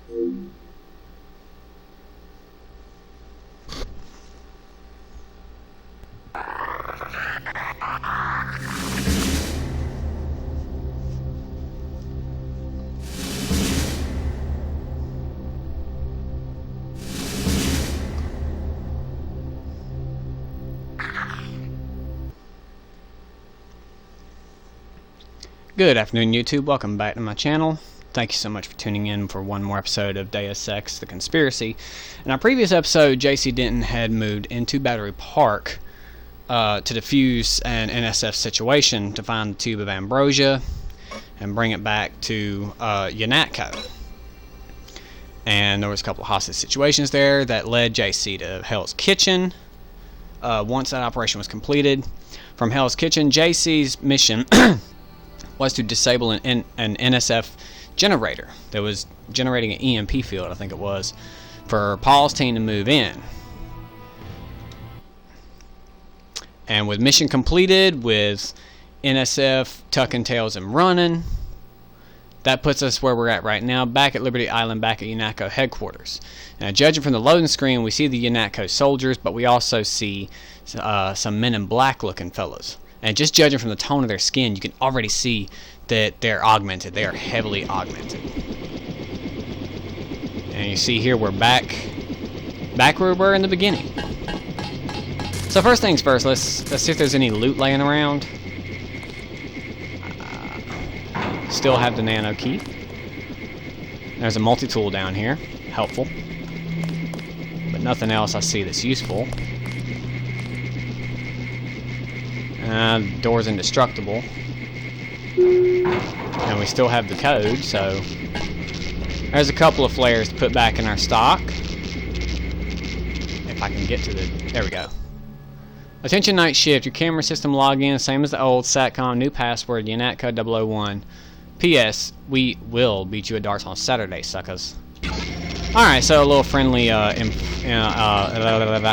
Good afternoon, YouTube. Welcome back to my channel. Thank you so much for tuning in for one more episode of Deus Ex: The Conspiracy. In our previous episode, JC Denton had moved into Battery Park to defuse an NSF situation to find the tube of ambrosia and bring it back to UNATCO. And there was a couple of hostage situations there that led JC to Hell's Kitchen. Once that operation was completed, from Hell's Kitchen, JC's mission was to disable an NSF generator that was generating an EMP field, I think it was, for Paul's team to move in. And with mission completed, with NSF tucking tails and running, that puts us where we're at right now, back at Liberty Island, back at UNATCO headquarters. Now, judging from the loading screen, we see the UNATCO soldiers, but we also see some men in black looking fellas. And just judging from the tone of their skin, you can already see that they're augmented. They are heavily augmented. And you see here we're back where we were in the beginning. So first things first, let's see if there's any loot laying around. Still have the nano key. There's a multi-tool down here, helpful. But nothing else I see that's useful. The door's indestructible. And we still have the code, so there's a couple of flares to put back in our stock. If I can get to the... There we go. Attention night shift. Your camera system login, same as the old. SATCOM, new password, UNATCO 001. P.S. We will beat you at darts on Saturday, suckers. Alright, so a little friendly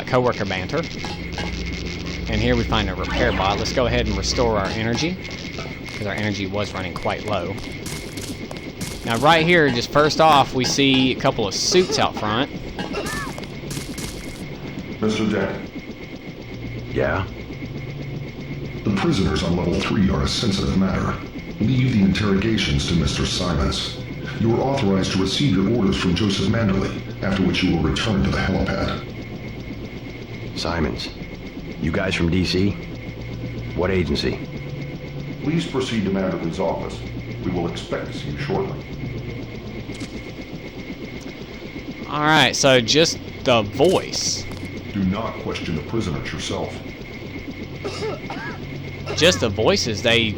coworker banter. And here we find a repair bot. Let's go ahead and restore our energy, because our energy was running quite low. Now right here, just first off, we see a couple of suits out front. Mr. Denton. Yeah? The prisoners on level 3 are a sensitive matter. Leave the interrogations to Mr. Simons. You are authorized to receive your orders from Joseph Manderley, after which you will return to the helipad. Simons. You guys from DC? What agency? Please proceed to Manderley's office. We will expect to see you shortly. Alright, so just the voice. Do not question the prisoners yourself. Just the voices. They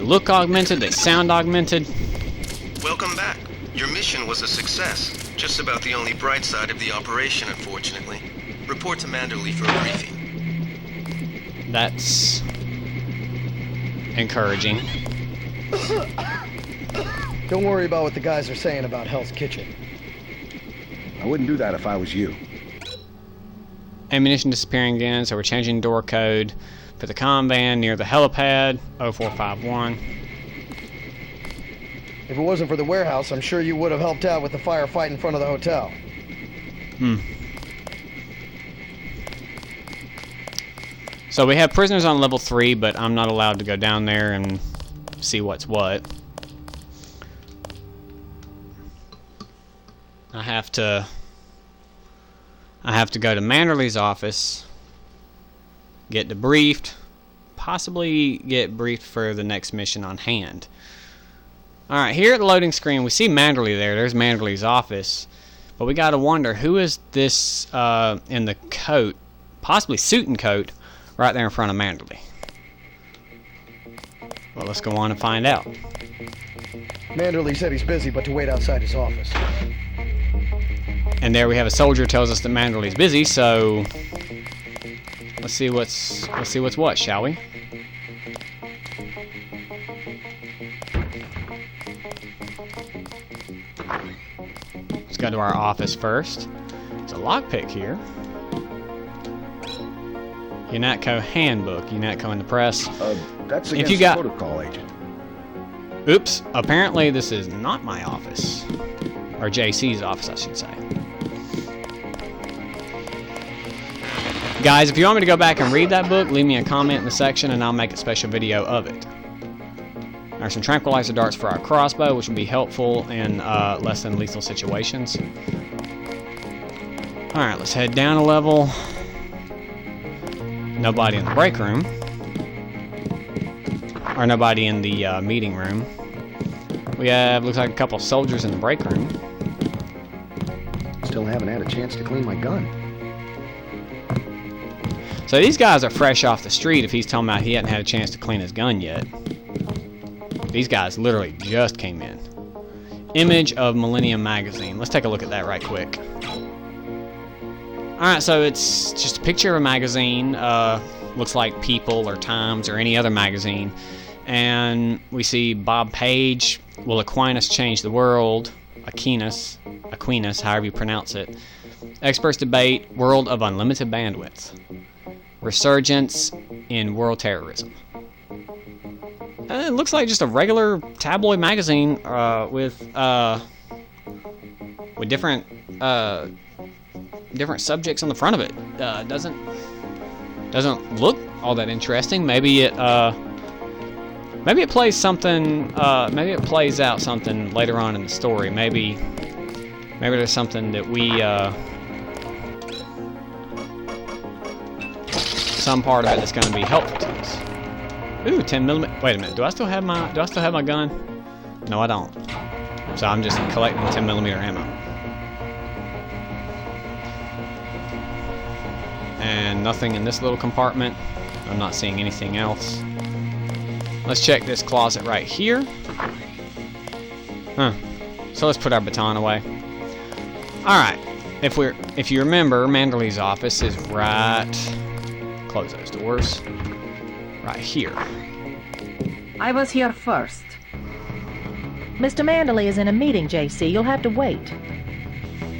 look augmented, they sound augmented. Welcome back. Your mission was a success. Just about the only bright side of the operation, unfortunately. Report to Manderley for a briefing. That's encouraging. Don't worry about what the guys are saying about Hell's Kitchen. I wouldn't do that if I was you. Ammunition disappearing again, so we're changing door code for the comm van near the helipad, 0451. If it wasn't for the warehouse, I'm sure you would have helped out with the firefight in front of the hotel. So we have prisoners on level 3, but I'm not allowed to go down there and see what's what. I have to go to Manderley's office, get debriefed, possibly get briefed for the next mission on hand. Alright, here at the loading screen, we see Manderley there. There's Manderley's office. But we gotta wonder, who is this in the coat, possibly suit and coat, right there in front of Manderley? Well, let's go on and find out. Manderley said he's busy, but to wait outside his office. And there we have a soldier who tells us that Manderley's busy, so let's see what's what, shall we? Let's go to our office first. There's a lockpick here. UNATCO handbook. UNATCO in the press. That's If against you got- protocol, Agent. Oops. Apparently this is not my office. Or JC's office, I should say. Guys, if you want me to go back and read that book, leave me a comment in the section and I'll make a special video of it. There's some tranquilizer darts for our crossbow, which will be helpful in less than lethal situations. Alright, let's head down a level. Nobody in the break room. Or nobody in the meeting room. We have, looks like a couple soldiers in the break room. Still haven't had a chance to clean my gun. So these guys are fresh off the street if he's talking about he hadn't had a chance to clean his gun yet. These guys literally just came in. Image of Millennium Magazine. Let's take a look at that right quick. Alright, so it's just a picture of a magazine. Looks like People or Times or any other magazine. And we see Bob Page. Will Aquinas change the world? Aquinas, however you pronounce it. Experts debate world of unlimited bandwidth. Resurgence in world terrorism. It looks like just a regular tabloid magazine with different subjects on the front of it. Doesn't look all that interesting. Maybe it plays something. Maybe it plays out something later on in the story. Maybe there's something that we some part of it that's going to be helpful to us. Ooh, 10mm. Wait a minute. Do I still have my gun? No, I don't. So I'm just collecting 10mm ammo. And nothing in this little compartment. I'm not seeing anything else. Let's check this closet right here. Huh. So let's put our baton away. Alright. If you remember, Manderley's office is right... Close those doors. Right here. I was here first. Mr. Manderley is in a meeting, JC. You'll have to wait.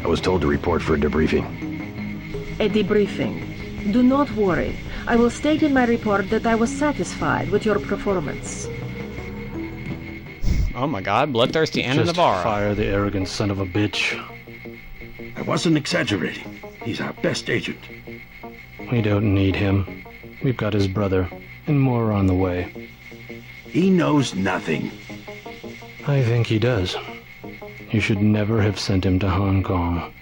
I was told to report for a debriefing. A debriefing. Do not worry. I will state in my report that I was satisfied with your performance. Oh my god, bloodthirsty Anna Navarro. Fire the arrogant son of a bitch. I wasn't exaggerating. He's our best agent. We don't need him. We've got his brother, and more are on the way. He knows nothing. I think he does. You should never have sent him to Hong Kong.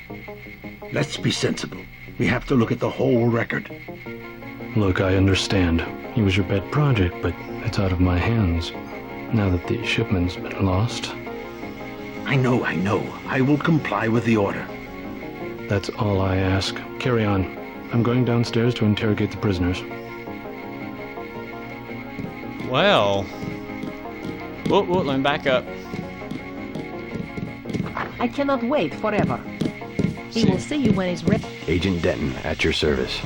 Let's be sensible. We have to look at the whole record. Look, I understand. He was your pet project, but it's out of my hands. Now that the shipment's been lost. I know. I will comply with the order. That's all I ask. Carry on. I'm going downstairs to interrogate the prisoners. Well... Whoa, let me back up. I cannot wait forever. He will see you when he's ready. Agent Denton, at your service.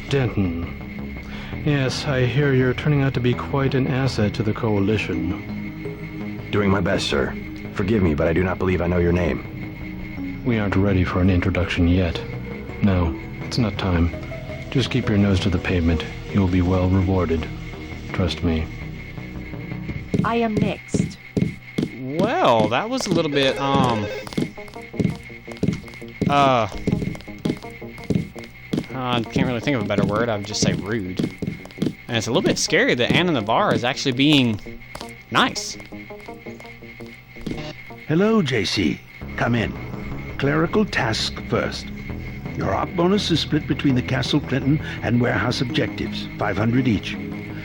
Denton. Yes, I hear you're turning out to be quite an asset to the Coalition. Doing my best, sir. Forgive me, but I do not believe I know your name. We aren't ready for an introduction yet. No, it's not time. Just keep your nose to the pavement. You'll be well rewarded. Trust me. I am next. Well, that was a little bit, I can't really think of a better word. I would just say rude. And it's a little bit scary that Anna Navarro is actually being nice. Hello, JC. Come in. Clerical task first. Your op bonus is split between the Castle Clinton and warehouse objectives, 500 each.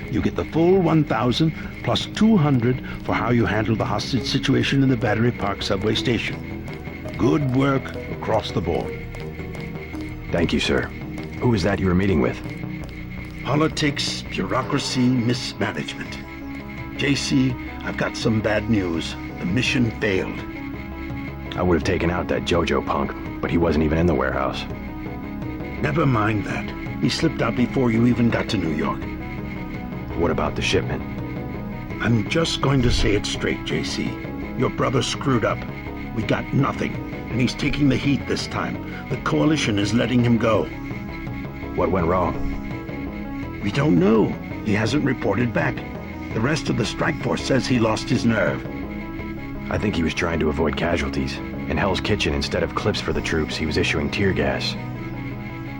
You get the full 1,000 plus 200 for how you handle the hostage situation in the Battery Park subway station. Good work across the board. Thank you, sir. Who is that you were meeting with? Politics, bureaucracy, mismanagement. JC, I've got some bad news. The mission failed. I would have taken out that Jojo punk, but he wasn't even in the warehouse. Never mind that. He slipped out before you even got to New York. What about the shipment? I'm just going to say it straight, JC. Your brother screwed up. We got nothing, and he's taking the heat this time. The Coalition is letting him go. What went wrong? We don't know. He hasn't reported back. The rest of the strike force says he lost his nerve. I think he was trying to avoid casualties. In Hell's Kitchen, instead of clips for the troops, he was issuing tear gas.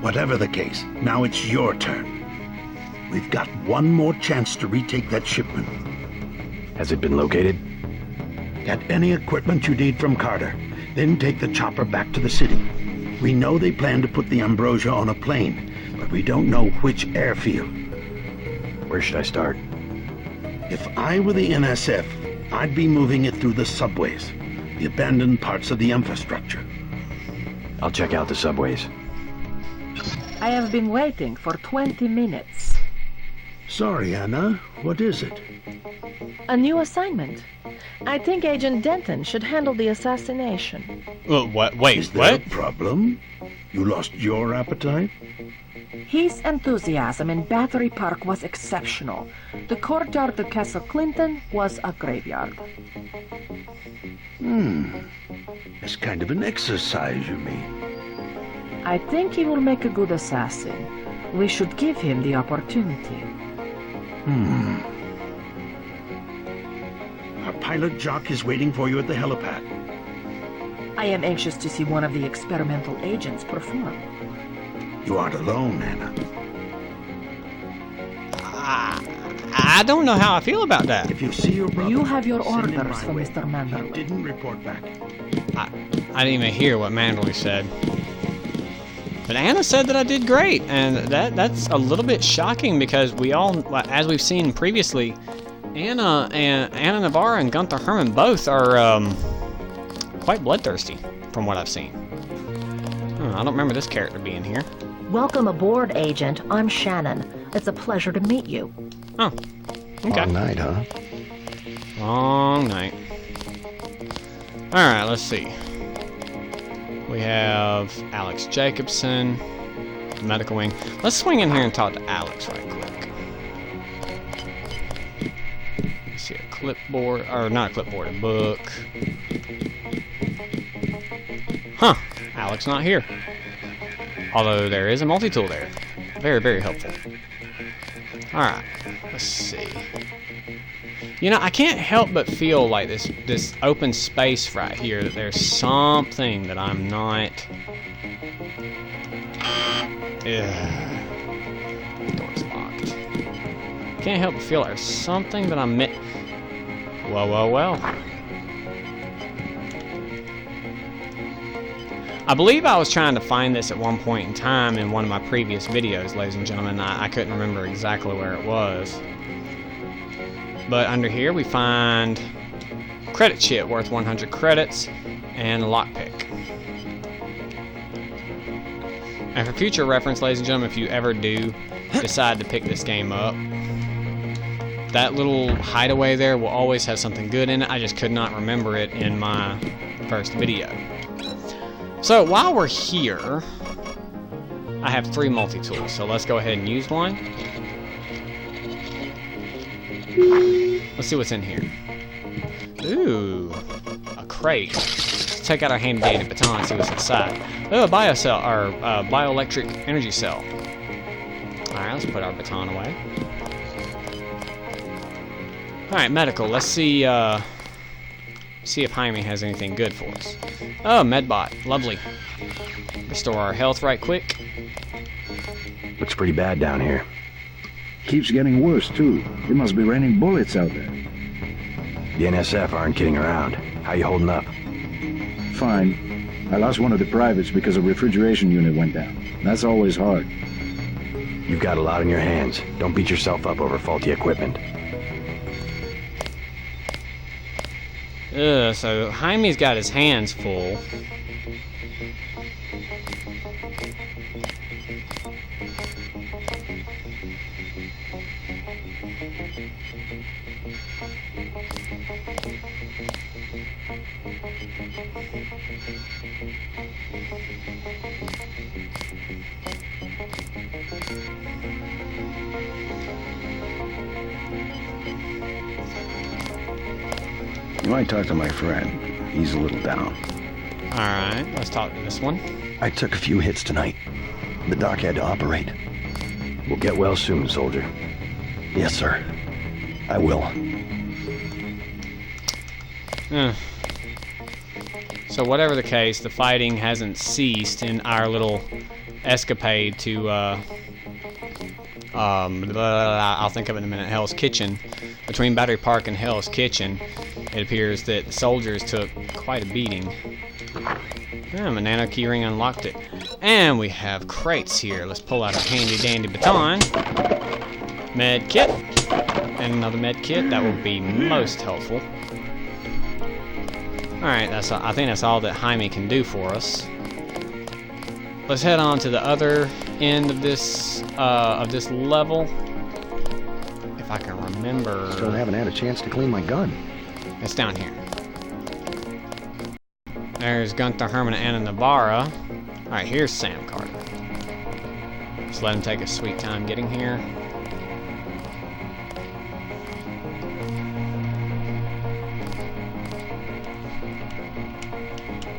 Whatever the case, now it's your turn. We've got one more chance to retake that shipment. Has it been located? Get any equipment you need from Carter, then take the chopper back to the city. We know they plan to put the Ambrosia on a plane, but we don't know which airfield. Where should I start? If I were the NSF, I'd be moving it through the subways, the abandoned parts of the infrastructure. I'll check out the subways. I have been waiting for 20 minutes. Sorry, Anna. What is it? A new assignment. I think Agent Denton should handle the assassination. What? Wait, Is there what? a problem? You lost your appetite? His enthusiasm in Battery Park was exceptional. The courtyard of Castle Clinton was a graveyard. It's kind of an exercise, you mean? I think he will make a good assassin. We should give him the opportunity. Our pilot Jock is waiting for you at the helipad. I am anxious to see one of the experimental agents perform. You aren't alone, Anna. I don't know how I feel about that. If you see your brother, You have your send him orders my from way. Mr. Manderley. He didn't report back. I didn't even hear what Manderley said. But Anna said that I did great, and that's a little bit shocking because we all, as we've seen previously, Anna Navarre and Gunther Herman both are quite bloodthirsty, from what I've seen. I don't remember this character being here. Welcome aboard, Agent. I'm Shannon. It's a pleasure to meet you. Oh, okay. Long night, huh? Long night. Alright, let's see. We have Alex Jacobson, medical wing. Let's swing in here and talk to Alex right quick. Let's see, a clipboard, or not a clipboard, a book. Huh, Alex not here. Although there is a multi-tool there. Very, very helpful. Alright, let's see. You know, I can't help but feel like this open space right here, that there's something that I'm not... Door's locked. Can't help but feel like there's something that I'm well. I believe I was trying to find this at one point in time in one of my previous videos, ladies and gentlemen. I couldn't remember exactly where it was. But under here we find credit chip worth 100 credits and a lockpick. And for future reference, ladies and gentlemen, if you ever do decide to pick this game up, that little hideaway there will always have something good in it. I just could not remember it in my first video. So while we're here, I have 3 multi-tools, so let's go ahead and use one. Let's see what's in here. Ooh, a crate. Let's take out our handy-dandy baton and see what's inside. Oh, a biocell, or bioelectric energy cell. Alright, let's put our baton away. Alright, medical. Let's see if Jaime has anything good for us. Oh, Medbot. Lovely. Restore our health right quick. Looks pretty bad down here. Keeps getting worse, too. It must be raining bullets out there. The NSF aren't kidding around. How you holding up? Fine. I lost one of the privates because a refrigeration unit went down. That's always hard. You've got a lot on your hands. Don't beat yourself up over faulty equipment. So Jaime's got his hands full. You might talk to my friend. He's a little down. Alright, let's talk to this one. I took a few hits tonight. The doc had to operate. We'll get well soon, soldier. Yes, sir. I will. So whatever the case, the fighting hasn't ceased in our little escapade to, I'll think of it in a minute, Hell's Kitchen. Between Battery Park and Hell's Kitchen, it appears that the soldiers took quite a beating. Yeah, my nano keyring unlocked it. And we have crates here. Let's pull out a handy dandy baton. Med kit. And another med kit. That will be most helpful. Alright, I think that's all that Jaime can do for us. Let's head on to the other end of this level. If I can remember. Still haven't had a chance to clean my gun. It's down here. There's Gunther, Herman, and Anna Navarra. Alright, here's Sam Carter. Just let him take a sweet time getting here.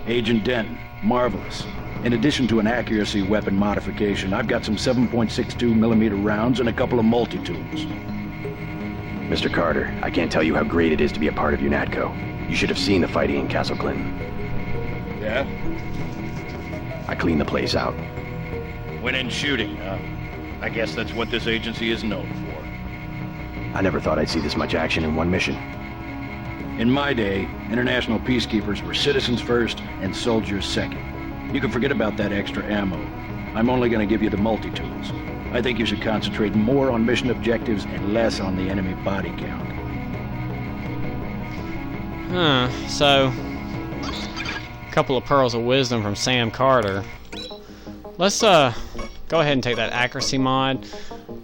Agent Denton, marvelous. In addition to an accuracy weapon modification, I've got some 7.62mm rounds and a couple of multi-tools. Mr. Carter, I can't tell you how great it is to be a part of UNATCO. You should have seen the fighting in Castle Clinton. Yeah? I cleaned the place out. Went in shooting, huh? I guess that's what this agency is known for. I never thought I'd see this much action in one mission. In my day, international peacekeepers were citizens first and soldiers second. You can forget about that extra ammo. I'm only going to give you the multi-tools. I think you should concentrate more on mission objectives and less on the enemy body count. So a couple of pearls of wisdom from Sam Carter. Let's go ahead and take that accuracy mod.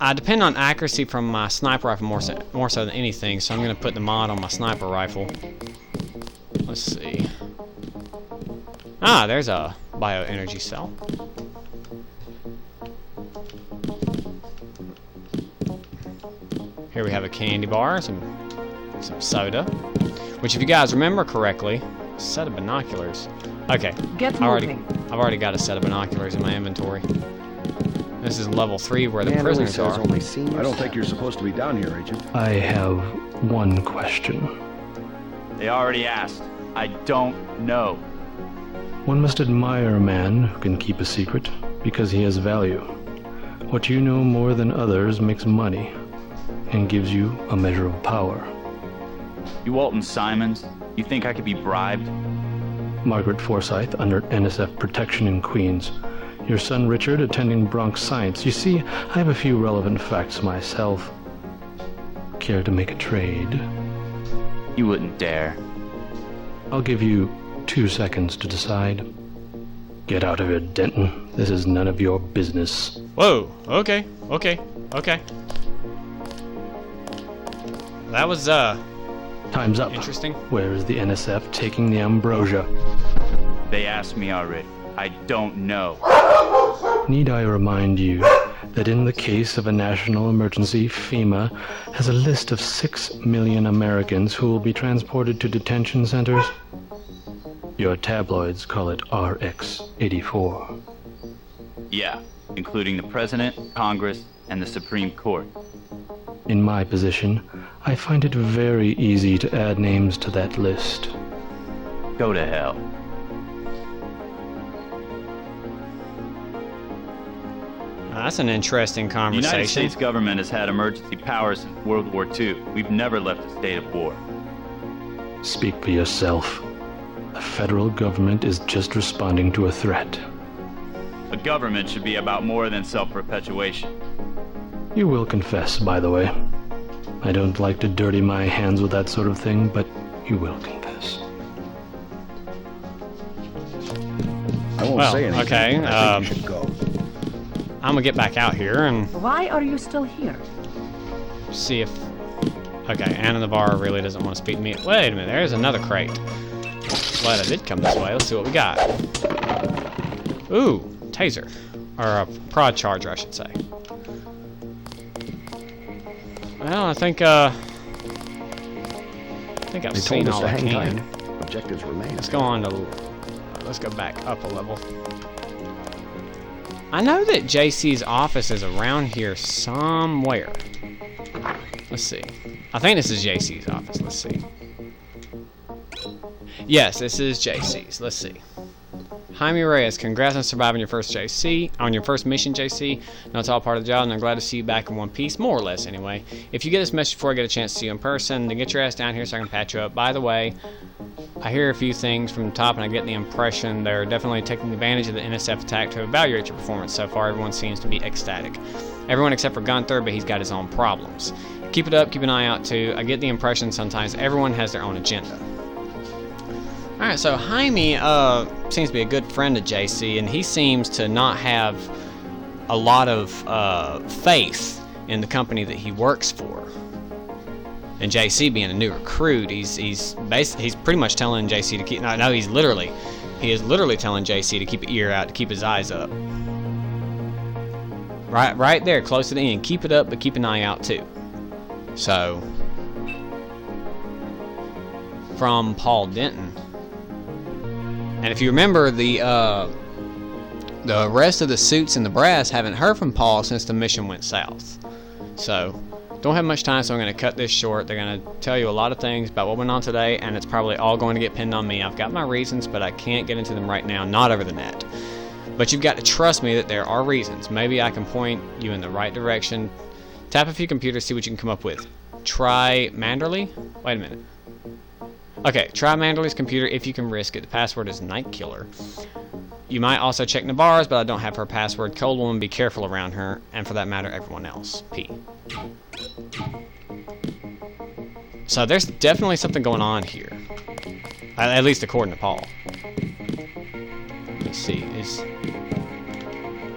I depend on accuracy from my sniper rifle more so than anything, so I'm going to put the mod on my sniper rifle. Let's see. Ah, there's a bioenergy cell. Here we have a candy bar, some soda, which if you guys remember correctly, a set of binoculars. Okay, Get moving. I've already got a set of binoculars in my inventory. This is level 3 where the prisoners are. I don't think you're supposed to be down here, Agent. I have one question. They already asked. I don't know. One must admire a man who can keep a secret because he has value. What you know more than others makes money and gives you a measure of power. You Walton Simons? You think I could be bribed? Margaret Forsyth under NSF protection in Queens. Your son Richard attending Bronx Science. You see, I have a few relevant facts myself. Care to make a trade? You wouldn't dare. I'll give you 2 seconds to decide. Get out of here, Denton. This is none of your business. Whoa, okay. That was, Time's up. interesting. Where is the NSF taking the ambrosia? They asked me already. I don't know. Need I remind you that in the case of a national emergency, FEMA has a list of 6 million Americans who will be transported to detention centers? Your tabloids call it RX-84. Yeah, including the President, Congress, and the Supreme Court. In my position, I find it very easy to add names to that list. Go to hell. That's an interesting The conversation. United States government has had emergency powers since World War II. We've never left a state of war. Speak for yourself. The federal government is just responding to a threat. A government should be about more than self-perpetuation. You will confess, by the way. I don't like to dirty my hands with that sort of thing, but you will confess. I won't say anything. Okay, I think you should go. I'm gonna get back out here and Why are you still here? see if... Okay, Anna Navarro really doesn't want to speak to me. Wait a minute, there's another crate. Glad I did come this way. Let's see what we got. Ooh, taser. Or a prod charger, I should say. Well, I think I've seen all I can. Objectives remain. Let's go on to... Let's go back up a level. I know that JC's office is around here somewhere. Let's see. I think this is JC's office. Let's see. Yes, this is JC's. Let's see. Jaime Reyes, congrats on surviving your first mission, JC. No, it's all part of the job, and I'm glad to see you back in one piece, more or less, anyway. If you get this message before I get a chance to see you in person, then get your ass down here so I can patch you up. By the way, I hear a few things from the top, and I get the impression they're definitely taking advantage of the NSF attack to evaluate your performance. So far, everyone seems to be ecstatic. Everyone except for Gunther, but he's got his own problems. Keep it up, keep an eye out, too. I get the impression sometimes everyone has their own agenda. Alright, so Jaime seems to be a good friend of JC, and he seems to not have a lot of faith in the company that he works for. And JC being a new recruit, he's pretty much telling JC to keep. No, he is literally telling JC to keep an ear out, to keep his eyes up. Right there, close to the end. Keep it up, but keep an eye out too. So, from Paul Denton. And if you remember, the rest of the suits and the brass haven't heard from Paul since the mission went south. So, don't have much time, so I'm going to cut this short. They're going to tell you a lot of things about what went on today, and it's probably all going to get pinned on me. I've got my reasons, but I can't get into them right now, not over the net. But you've got to trust me that there are reasons. Maybe I can point you in the right direction. Tap a few computers, see what you can come up with. Try Manderley? Wait a minute. Okay, try Manderley's computer if you can risk it. The password is Nightkiller. You might also check Navarre's, but I don't have her password. Cold Woman, be careful around her, and for that matter, everyone else. P. So there's definitely something going on here. At least according to Paul. Let's see.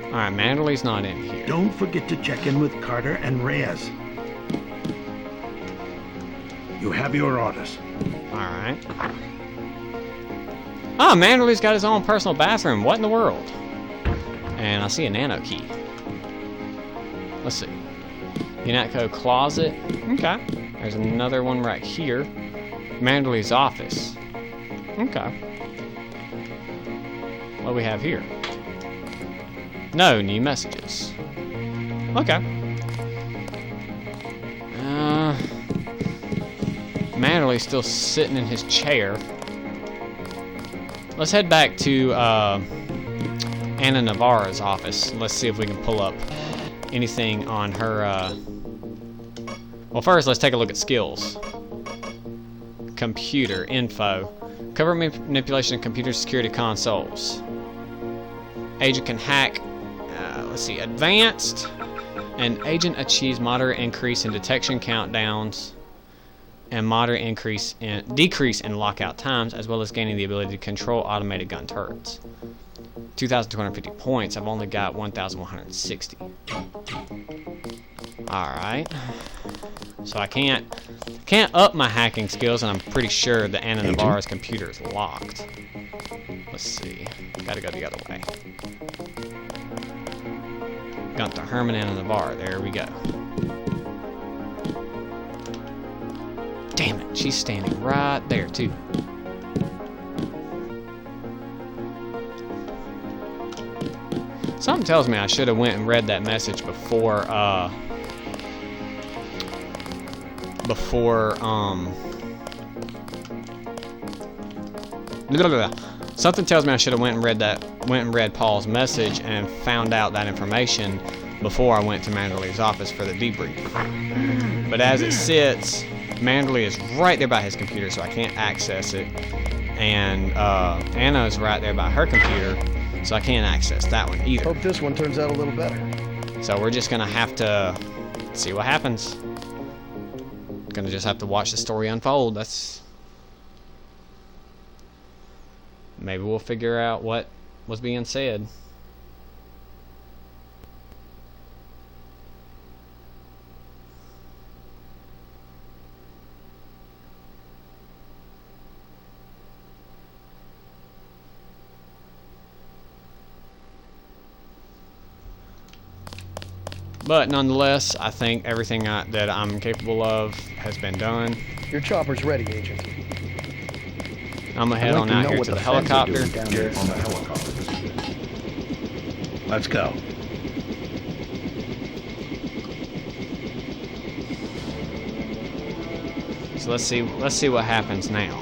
Alright, Manderley's not in here. Don't forget to check in with Carter and Reyes. You have your orders. Alright. Ah, Manderley's got his own personal bathroom. What in the world? And I see a nano key. Let's see. UNATCO closet. Okay. There's another one right here. Manderley's office. Okay. What do we have here? No new messages. Okay. Manderley's still sitting in his chair. Let's head back to Anna Navarre's office. Let's see if we can pull up anything on her. Well, first, let's take a look at skills. Computer info. Cover manipulation of computer security consoles. Agent can hack. Let's see, advanced. An agent achieves moderate increase in detection countdowns and moderate decrease in lockout times, as well as gaining the ability to control automated gun turrets. 2,250 points. I've only got 1,160. Alright. So I can't up my hacking skills, and I'm pretty sure that Anna Navarre's computer is locked. Let's see. Gotta go the other way. Gunther, Herman, Anna Navarre. There we go. Damn it, she's standing right there, too. Something tells me I should have went and read that message before, Something tells me I should have went and read Paul's message and found out that information before I went to Manderley's office for the debrief. But as it sits, Manderley is right there by his computer, so I can't access it. And Anna's right there by her computer, so I can't access that one either. Hope this one turns out a little better. So we're just gonna have to see what happens. Gonna just have to watch the story unfold. That's... Maybe we'll figure out what was being said. But nonetheless, I think everything that I'm capable of has been done. Your chopper's ready, Agent. I'm gonna head on out here to the helicopter. Get on the helicopter. Let's go. So let's see what happens now.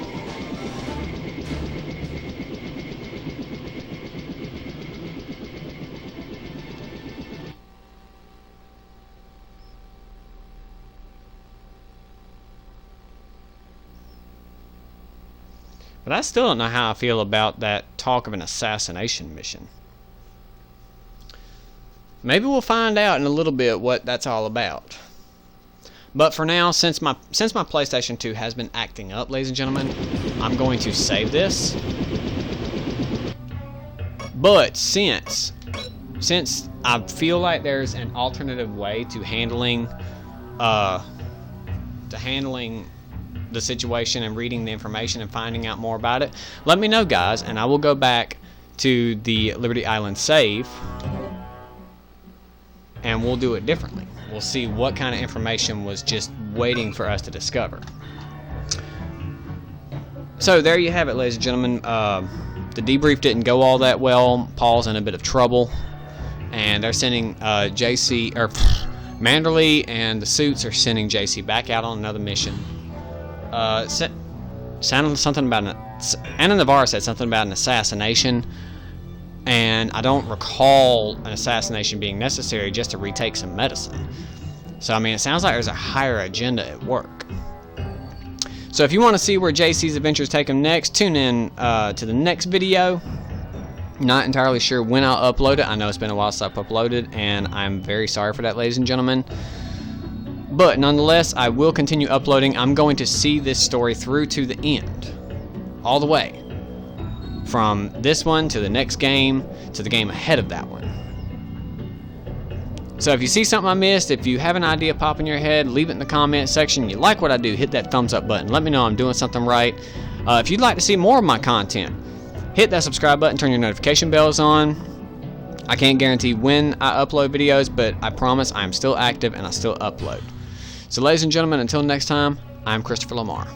But I still don't know how I feel about that talk of an assassination mission. Maybe we'll find out in a little bit what that's all about. But for now, since my PlayStation 2 has been acting up, ladies and gentlemen, I'm going to save this. But since I feel like there's an alternative way to handling the situation and reading the information and finding out more about it, let me know, guys, and I will go back to the Liberty Island save and we'll do it differently. We'll see what kind of information was just waiting for us to discover. So there you have it, ladies and gentlemen. The debrief didn't go all that well. Paul's in a bit of trouble, and they're sending Manderley and the suits are sending JC back out on another mission. Sounded something about Anna Navarro said something about an assassination. And I don't recall an assassination being necessary just to retake some medicine. So, I mean, it sounds like there's a higher agenda at work. So, if you want to see where JC's adventures take him next, tune in to the next video. Not entirely sure when I'll upload it. I know it's been a while since I've uploaded, and I'm very sorry for that, ladies and gentlemen. But, nonetheless, I will continue uploading. I'm going to see this story through to the end. All the way. From this one to the next game to the game ahead of that one. So if you see something I missed, if you have an idea pop in your head, leave it in the comment section. You like what I do, hit that thumbs up button. Let me know I'm doing something right. If you'd like to see more of my content, hit that subscribe button, turn your notification bells on. I can't guarantee when I upload videos, but I promise I'm still active and I still upload. So ladies and gentlemen, until next time, I'm Christopher Lamar.